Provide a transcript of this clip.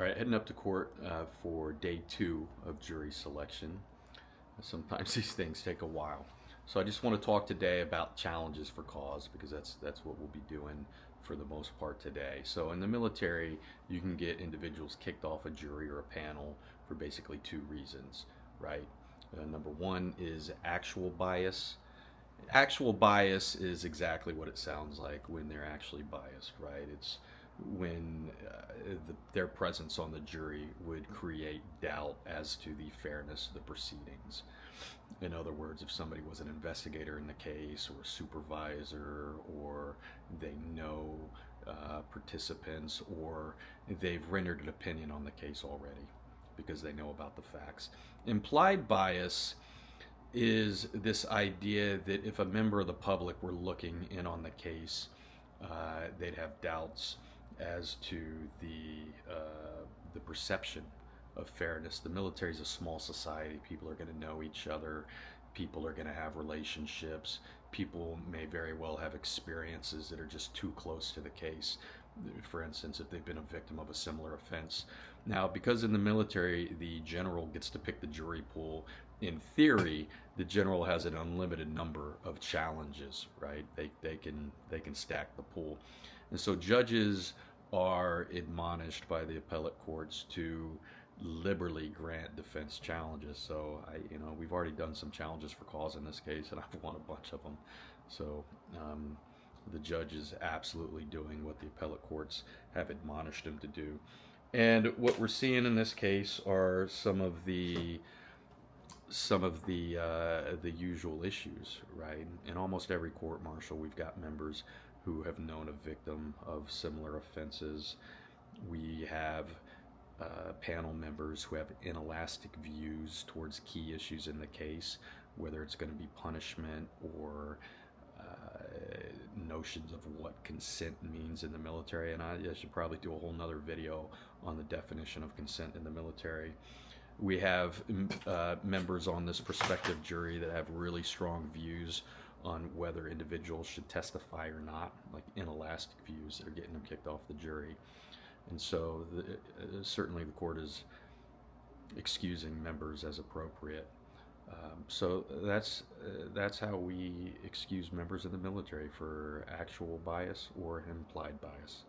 All right, heading up to court for day 2 of jury selection. Sometimes these things take a while. So I just want to talk today about challenges for cause because that's what we'll be doing for the most part today. So in the military, you can get individuals kicked off a jury or a panel for basically 2 reasons, right? Number 1 is actual bias. Actual bias is exactly what it sounds like when they're actually biased, right? It's when their presence on the jury would create doubt as to the fairness of the proceedings. In other words, if somebody was an investigator in the case or a supervisor, or they know participants, or they've rendered an opinion on the case already because they know about the facts. Implied bias is this idea that if a member of the public were looking in on the case, they'd have doubts as to the perception of fairness. The military is a small society. People are going to know each other. People are going to have relationships. People may very well have experiences that are just too close to the case. For instance, if they've been a victim of a similar offense. Now, because in the military, the general gets to pick the jury pool, in theory, the general has an unlimited number of challenges, right? They can stack the pool. And so judges are admonished by the appellate courts to liberally grant defense challenges. So we've already done some challenges for cause in this case, and I've won a bunch of them. So the judge is absolutely doing what the appellate courts have admonished him to do. And what we're seeing in this case are some of the usual issues, right? In almost every court-martial, we've got members who have known a victim of similar offenses. We have panel members who have inelastic views towards key issues in the case, whether it's going to be punishment or notions of what consent means in the military. And I should probably do a whole nother video on the definition of consent in the military. We have members on this prospective jury that have really strong views on whether individuals should testify or not, like inelastic views that are getting them kicked off the jury. And so certainly the court is excusing members as appropriate. So that's how we excuse members of the military for actual bias or implied bias.